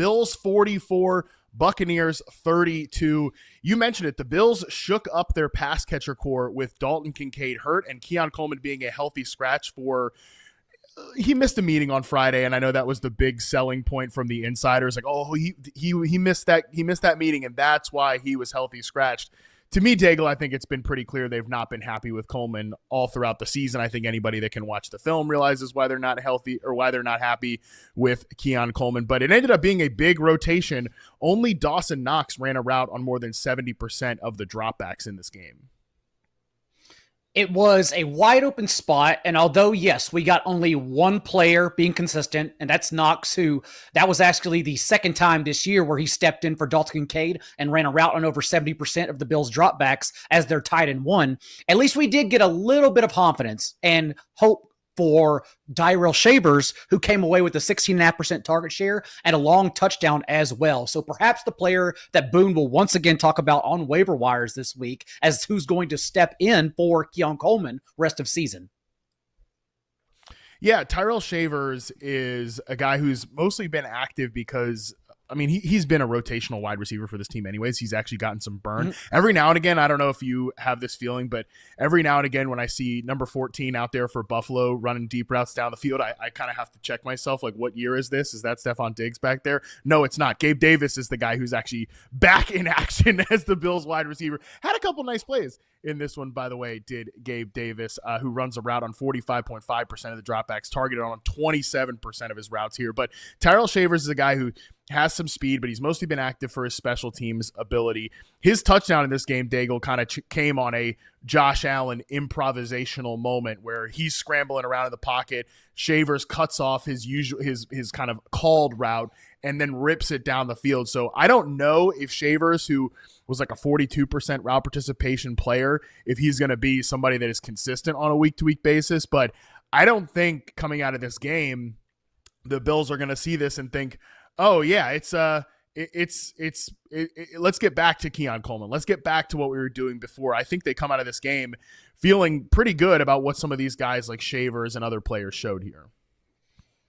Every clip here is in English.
Bills 44, Buccaneers 32. You mentioned it. The Bills shook up their pass catcher core with Dalton Kincaid hurt and Keon Coleman being a healthy scratch for he missed a meeting on Friday, and I know that was the big selling point from the insiders. Like, oh, he missed that meeting, and that's why he was healthy scratched. To me, Daigle, I think it's been pretty clear they've not been happy with Coleman all throughout the season. I think anybody that can watch the film realizes why they're not healthy or why they're not happy with Keon Coleman. But it ended up being a big rotation. Only Dawson Knox ran a route on more than 70% of the dropbacks in this game. It was a wide open spot, and although, yes, we got only one player being consistent, and that's Knox, who that was actually the second time this year where he stepped in for Dalton Kincaid and ran a route on over 70% of the Bills' dropbacks as their tight end one. At least we did get a little bit of confidence and hope for Tyrell Shavers, who came away with a 16.5% target share and a long touchdown as well. So perhaps the player that Boone will once again talk about on waiver wires this week as who's going to step in for Keon Coleman rest of season. Yeah, Tyrell Shavers is a guy who's mostly been active because he's been a rotational wide receiver for this team anyways. He's actually gotten some burn. Mm-hmm. Every now and again, I don't know if you have this feeling, but every now and again when I see number 14 out there for Buffalo running deep routes down the field, I kind of have to check myself, like, what year is this? Is that Stephon Diggs back there? No, it's not. Gabe Davis is the guy who's actually back in action as the Bills wide receiver. Had a couple nice plays in this one, by the way, did Gabe Davis, who runs a route on 45.5% of the dropbacks, targeted on 27% of his routes here. But Tyrell Shavers is a guy who has some speed, but he's mostly been active for his special teams ability. His touchdown in this game, Daigle, kind of came on a Josh Allen improvisational moment where he's scrambling around in the pocket. Shavers cuts off his kind of called route and then rips it down the field. So I don't know if Shavers, who was like a 42% route participation player, if he's going to be somebody that is consistent on a week-to-week basis. But I don't think coming out of this game, the Bills are going to see this and think, oh yeah, let's get back to Keon Coleman. Let's get back to what we were doing before. I think they come out of this game feeling pretty good about what some of these guys like Shavers and other players showed here.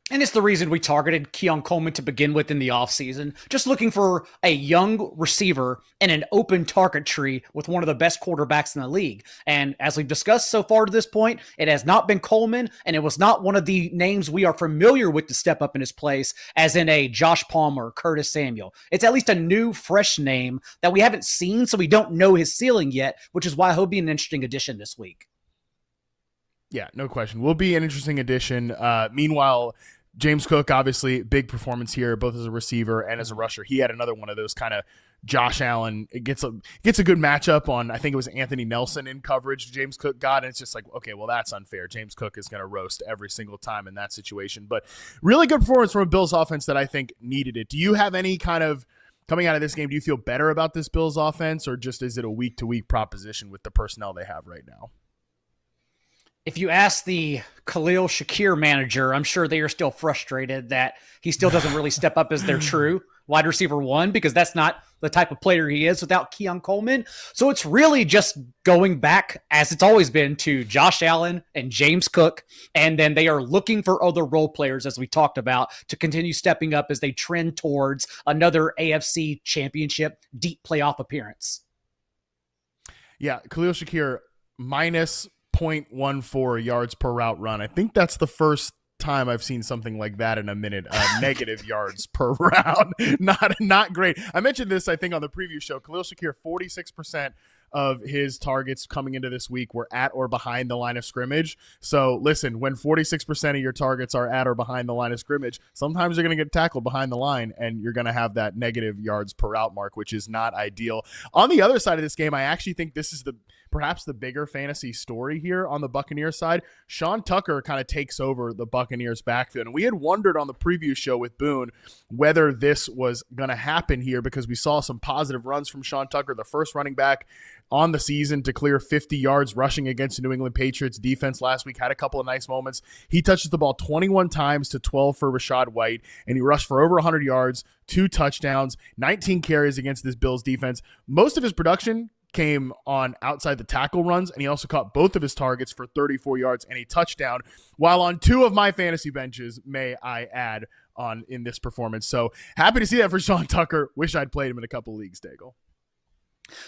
And it's the reason we targeted Keon Coleman to begin with in the offseason. Just looking for a young receiver and an open target tree with one of the best quarterbacks in the league. And as we've discussed so far to this point, it has not been Coleman, and it was not one of the names we are familiar with to step up in his place, as in a Josh Palmer, Curtis Samuel. It's at least a new, fresh name that we haven't seen, so we don't know his ceiling yet, which is why he'll be an interesting addition this week. Yeah, no question. Will be an interesting addition. Meanwhile, James Cook, obviously, big performance here, both as a receiver and as a rusher. He had another one of those kind of Josh Allen. It gets a good matchup on, I think it was Anthony Nelson in coverage James Cook got, and it's just like, okay, well, that's unfair. James Cook is going to roast every single time in that situation. But really good performance from a Bills offense that I think needed it. Do you have any kind of, coming out of this game, do you feel better about this Bills offense, or just is it a week-to-week proposition with the personnel they have right now? If you ask the Khalil Shakir manager, I'm sure they are still frustrated that he still doesn't really step up as their true wide receiver one, because that's not the type of player he is without Keon Coleman. So it's really just going back, as it's always been, to Josh Allen and James Cook. And then they are looking for other role players, as we talked about, to continue stepping up as they trend towards another AFC championship deep playoff appearance. Yeah, Khalil Shakir minus 0.14 yards per route run. I think that's the first time I've seen something like that in a minute. Negative yards per route. Not great. I mentioned this, I think, on the preview show. Khalil Shakir, 46% of his targets coming into this week were at or behind the line of scrimmage. So listen, when 46% of your targets are at or behind the line of scrimmage, sometimes you're going to get tackled behind the line and you're going to have that negative yards per route mark, which is not ideal. On the other side of this game, I actually think this is perhaps the bigger fantasy story here on the Buccaneers side. Sean Tucker kind of takes over the Buccaneers backfield. And we had wondered on the preview show with Boone whether this was going to happen here, because we saw some positive runs from Sean Tucker, the first running back on the season to clear 50 yards rushing against the New England Patriots defense last week. Had a couple of nice moments. He touches the ball 21 times to 12 for Rachaad White, and he rushed for over 100 yards, 2 touchdowns, 19 carries against this Bills defense. Most of his production came on outside the tackle runs, and he also caught both of his targets for 34 yards and a touchdown, while on 2 of my fantasy benches, may I add, on in this performance. So happy to see that for Sean Tucker. Wish I'd played him in a couple leagues, Daigle.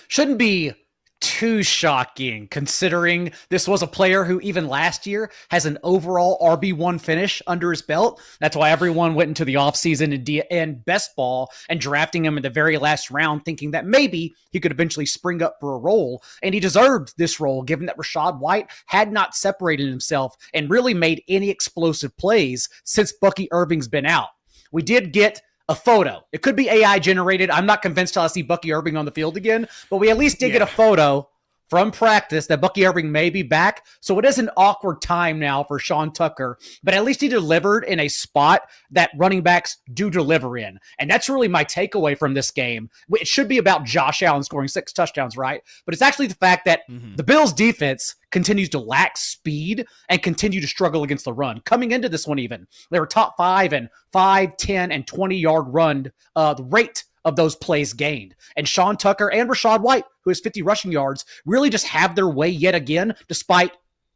Shouldn't be too shocking considering this was a player who even last year has an overall RB1 finish under his belt. That's why everyone went into the offseason and best ball and drafting him in the very last round, thinking that maybe he could eventually spring up for a role. And he deserved this role, given that Rachaad White had not separated himself and really made any explosive plays since Bucky Irving's been out. We did get a photo. It could be AI generated. I'm not convinced till I see Bucky Irving on the field again, but we at least did get a photo from practice that Bucky Irving may be back. So it is an awkward time now for Sean Tucker, but at least he delivered in a spot that running backs do deliver in. And that's really my takeaway from this game. It should be about Josh Allen scoring 6 touchdowns, right? But it's actually the fact that the Bills defense continues to lack speed and continue to struggle against the run. Coming into this one even, they were top 5 and 5, 10, and 20-yard run the rate of those plays gained. And Sean Tucker and Rachaad White, who has 50 rushing yards, really just have their way yet again, despite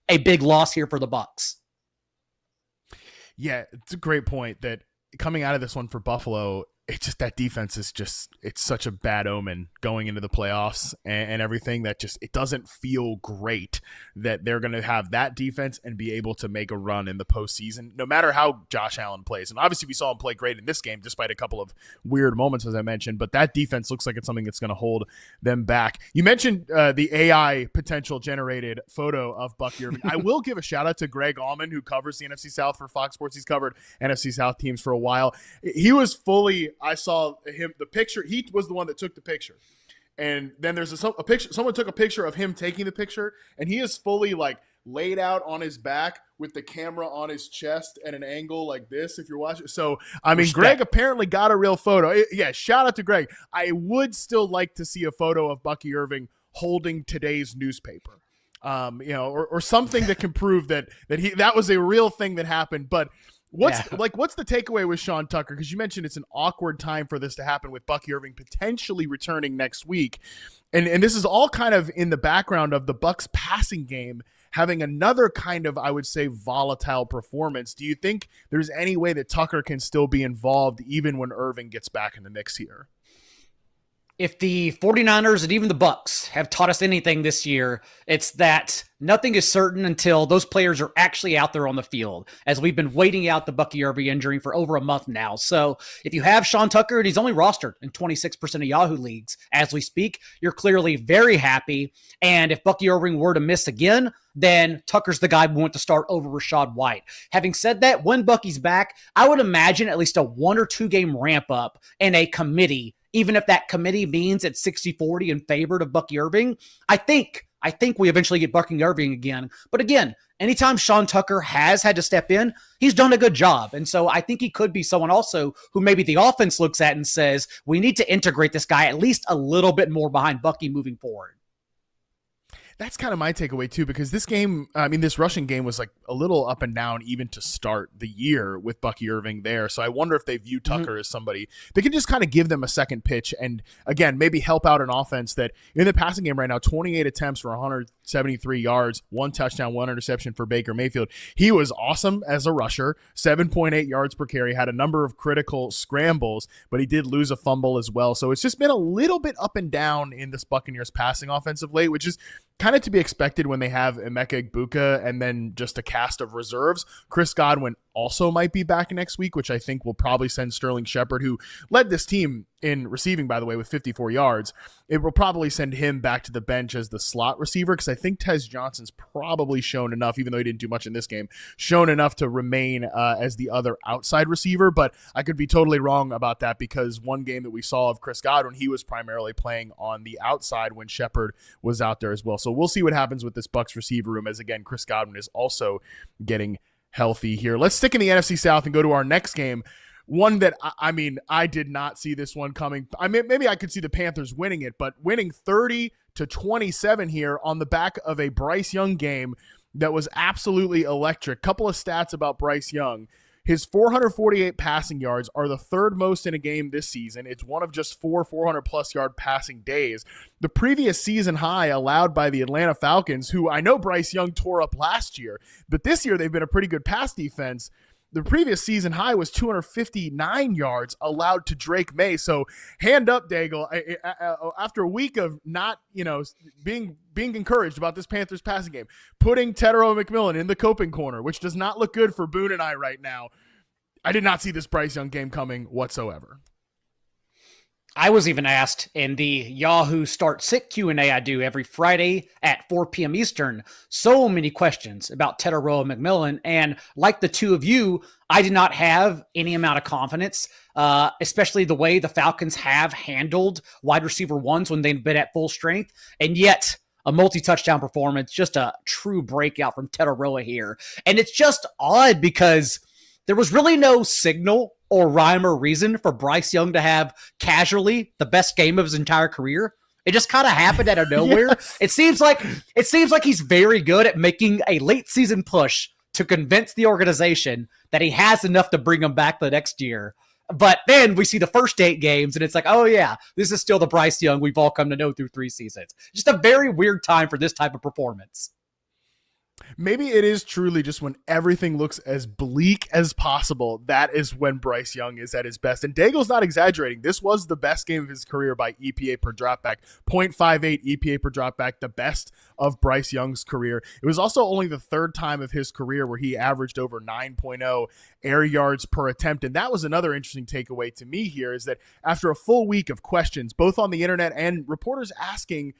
a big loss here for the Bucs. Yeah, it's a great point that coming out of this one for Buffalo, it's just that defense is just, it's such a bad omen going into the playoffs and everything that just, it doesn't feel great that they're going to have that defense and be able to make a run in the postseason, no matter how Josh Allen plays. And obviously we saw him play great in this game, despite a couple of weird moments, as I mentioned, but that defense looks like it's something that's going to hold them back. You mentioned the AI potential generated photo of Bucky Irving. I will give a shout out to Greg Allman, who covers the NFC South for Fox Sports. He's covered NFC South teams for a while. He was fully, I saw him, the picture, he was the one that took the picture. And then there's a picture, someone took a picture of him taking the picture, and he is fully like laid out on his back with the camera on his chest at an angle like this, if you're watching. So, I mean, Greg apparently got a real photo. Yeah, shout out to Greg. I would still like to see a photo of Bucky Irving holding today's newspaper. Or something that can prove that was a real thing that happened. But what's the takeaway with Sean Tucker? Because you mentioned it's an awkward time for this to happen with Bucky Irving potentially returning next week. And this is all kind of in the background of the Bucs passing game having another kind of, I would say, volatile performance. Do you think there's any way that Tucker can still be involved even when Irving gets back in the mix here? If the 49ers and even the Bucs have taught us anything this year, it's that nothing is certain until those players are actually out there on the field, as we've been waiting out the Bucky Irving injury for over a month now. So if you have Sean Tucker and he's only rostered in 26% of Yahoo leagues as we speak, you're clearly very happy. And if Bucky Irving were to miss again, then Tucker's the guy we want to start over Rachaad White. Having said that, when Bucky's back, I would imagine at least a 1 or 2 game ramp up in a committee. Even if that committee means it's 60-40 in favor of Bucky Irving, I think we eventually get Bucky Irving again. But again, anytime Sean Tucker has had to step in, he's done a good job. And so I think he could be someone also who maybe the offense looks at and says, we need to integrate this guy at least a little bit more behind Bucky moving forward. That's kind of my takeaway too, because this game, I mean, this rushing game was like a little up and down even to start the year with Bucky Irving there. So I wonder if they view Tucker as somebody that can just kind of give them a second pitch and, again, maybe help out an offense that in the passing game right now, 28 attempts for 173 yards, 1 touchdown, 1 interception for Baker Mayfield. He was awesome as a rusher, 7.8 yards per carry, had a number of critical scrambles, but he did lose a fumble as well. So it's just been a little bit up and down in this Buccaneers passing offense of late, which is kind of to be expected when they have Emeka Egbuka and then just a cast of reserves. Chris Godwin also might be back next week, which I think will probably send Sterling Shepard, who led this team in receiving, by the way, with 54 yards. It will probably send him back to the bench as the slot receiver, because I think Tez Johnson's probably shown enough, even though he didn't do much in this game, shown enough to remain as the other outside receiver. But I could be totally wrong about that, because one game that we saw of Chris Godwin, he was primarily playing on the outside when Shepard was out there as well. So we'll see what happens with this Bucs receiver room, as again, Chris Godwin is also getting healthy here. Let's stick in the NFC South and go to our next game. One that, I mean, I did not see this one coming. I mean, maybe I could see the Panthers winning it, but winning 30-27 here on the back of a Bryce Young game that was absolutely electric. Couple of stats about Bryce Young. His 448 passing yards are the third most in a game this season. It's one of just 4 400-plus yard passing days. The previous season high allowed by the Atlanta Falcons, who I know Bryce Young tore up last year, but this year they've been a pretty good pass defense. The previous season high was 259 yards allowed to Drake May. So hand up, Daigle. After a week of not, being encouraged about this Panthers passing game, putting Tetero McMillan in the coping corner, which does not look good for Boone and I right now. I did not see this Bryce Young game coming whatsoever. I was even asked in the Yahoo Start Sit Q&A I do every Friday at 4 p.m. Eastern, so many questions about Tetero McMillan. And like the two of you, I did not have any amount of confidence, especially the way the Falcons have handled wide receiver ones when they've been at full strength. And yet a multi-touchdown performance, just a true breakout from Tetero here. And it's just odd because there was really no signal or rhyme or reason for Bryce Young to have casually the best game of his entire career. It just kind of happened out of nowhere. Yes. It seems like he's very good at making a late season push to convince the organization that he has enough to bring him back the next year. But then we see the first 8 games and it's like, oh yeah, this is still the Bryce Young we've all come to know through 3 seasons. Just a very weird time for this type of performance. Maybe it is truly just when everything looks as bleak as possible, that is when Bryce Young is at his best. And Daigle's not exaggerating. This was the best game of his career by EPA per dropback. 0.58 EPA per dropback, the best of Bryce Young's career. It was also only the 3rd time of his career where he averaged over 9.0 air yards per attempt. And that was another interesting takeaway to me here, is that after a full week of questions, both on the internet and reporters asking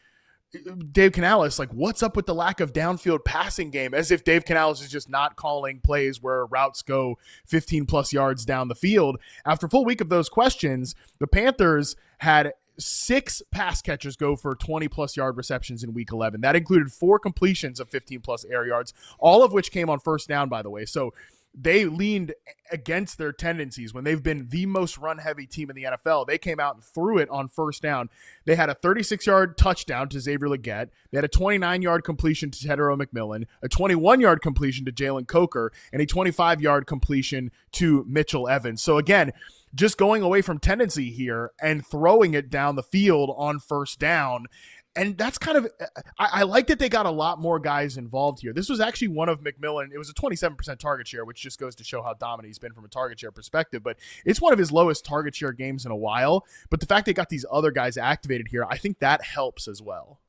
Dave Canales, like, what's up with the lack of downfield passing game, as if Dave Canales is just not calling plays where routes go 15 plus yards down the field. After a full week of those questions, the Panthers had 6 pass catchers go for 20 plus yard receptions in week 11. That included 4 completions of 15 plus air yards, all of which came on first down, by the way. So they leaned against their tendencies when they've been the most run-heavy team in the NFL. They came out and threw it on first down. They had a 36-yard touchdown to Xavier Legette. They had a 29-yard completion to Tetero McMillan, a 21-yard completion to Jalen Coker, and a 25-yard completion to Mitchell Evans. So again, just going away from tendency here and throwing it down the field on first down. And that's kind of, I like that they got a lot more guys involved here. This was actually one of McMillan. It was a 27% target share, which just goes to show how dominant he's been from a target share perspective. But it's one of his lowest target share games in a while. But the fact they got these other guys activated here, I think that helps as well.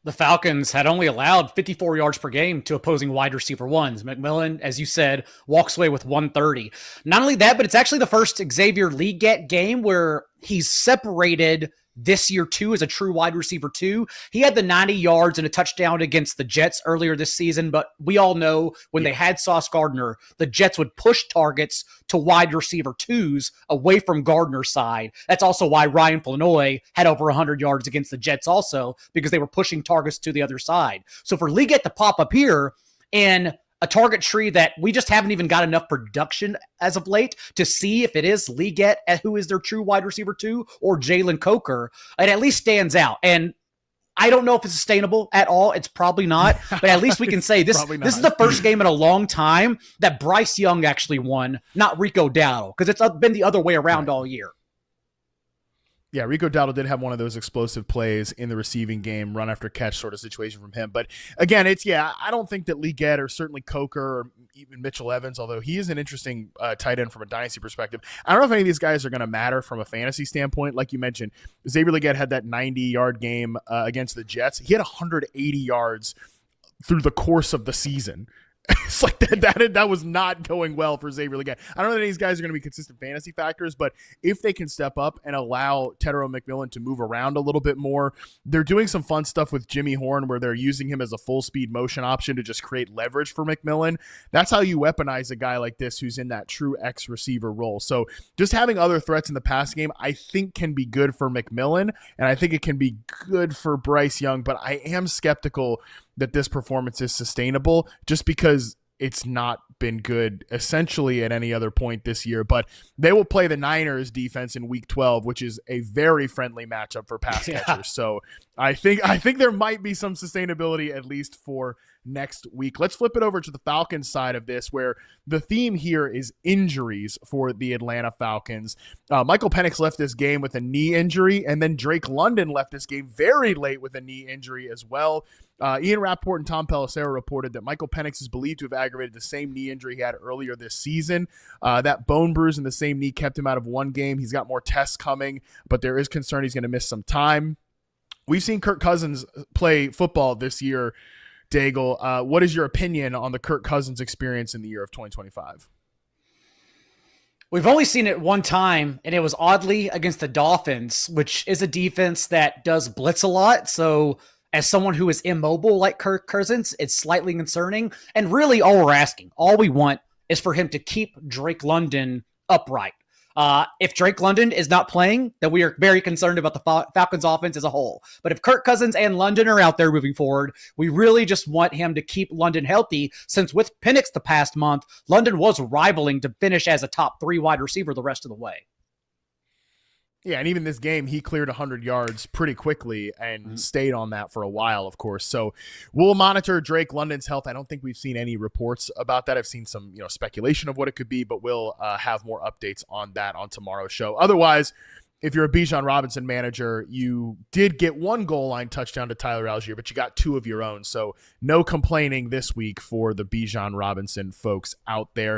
The Falcons had only allowed 54 yards per game to opposing wide receiver ones. McMillan, as you said, walks away with 130. Not only that, but it's actually the first Xavier Legette game where he's separated this year too as a true wide receiver too. He had the 90 yards and a touchdown against the Jets earlier this season, but we all know when they had Sauce Gardner, the Jets would push targets to wide receiver twos away from Gardner's side. That's also why Ryan Flanoy had over 100 yards against the Jets also, because they were pushing targets to the other side. So for Legette to pop up here in a target tree that we just haven't even got enough production as of late to see if it is Legette who is their true wide receiver 2 or Jalen Coker, it at least stands out. And I don't know if it's sustainable at all. It's probably not, but at least we can say this is the first game in a long time that Bryce Young actually won, not Rico Dowdle, because it's been the other way around all year. Yeah, Rico Dowdle did have one of those explosive plays in the receiving game, run after catch sort of situation from him. But again, I don't think that Legette or certainly Coker or even Mitchell Evans, although he is an interesting tight end from a dynasty perspective. I don't know if any of these guys are going to matter from a fantasy standpoint. Like you mentioned, Xavier Legette had that 90-yard game against the Jets. He had 180 yards through the course of the season. It's like that was not going well for Xavier Legette. I don't know that these guys are going to be consistent fantasy factors, but if they can step up and allow Tetero McMillan to move around a little bit more, they're doing some fun stuff with Jimmy Horn where they're using him as a full speed motion option to just create leverage for McMillan. That's how you weaponize a guy like this who's in that true X receiver role. So just having other threats in the pass game, I think can be good for McMillan, and I think it can be good for Bryce Young, but I am skeptical that this performance is sustainable just because it's not been good essentially at any other point this year. But they will play the Niners defense in week 12, which is a very friendly matchup for pass catchers. So I think there might be some sustainability at least for next week. Let's flip it over to the Falcons side of this, where the theme here is injuries for the Atlanta Falcons. Michael Penix left this game with a knee injury, and then Drake London left this game very late with a knee injury as well. Ian Rappaport and Tom Pelissero reported that Michael Penix is believed to have aggravated the same knee injury he had earlier this season. That bone bruise in the same knee kept him out of one game. He's got more tests coming, but there is concern he's going to miss some time. We've seen Kirk Cousins play football this year, Daigle. What is your opinion on the Kirk Cousins experience in the year of 2025? We've only seen it one time, and it was oddly against the Dolphins, which is a defense that does blitz a lot. So as someone who is immobile like Kirk Cousins, it's slightly concerning. And really all we're asking, all we want is for him to keep Drake London upright. If Drake London is not playing, then we are very concerned about the Falcons offense as a whole. But if Kirk Cousins and London are out there moving forward, we really just want him to keep London healthy, since with Penix the past month, London was rivaling to finish as a top 3 wide receiver the rest of the way. Yeah, and even this game, he cleared 100 yards pretty quickly and stayed on that for a while, of course. So we'll monitor Drake London's health. I don't think we've seen any reports about that. I've seen some speculation of what it could be, but we'll have more updates on that on tomorrow's show. Otherwise, if you're a Bijan Robinson manager, you did get 1 goal line touchdown to Tyler Algier, but you got 2 of your own. So no complaining this week for the Bijan Robinson folks out there.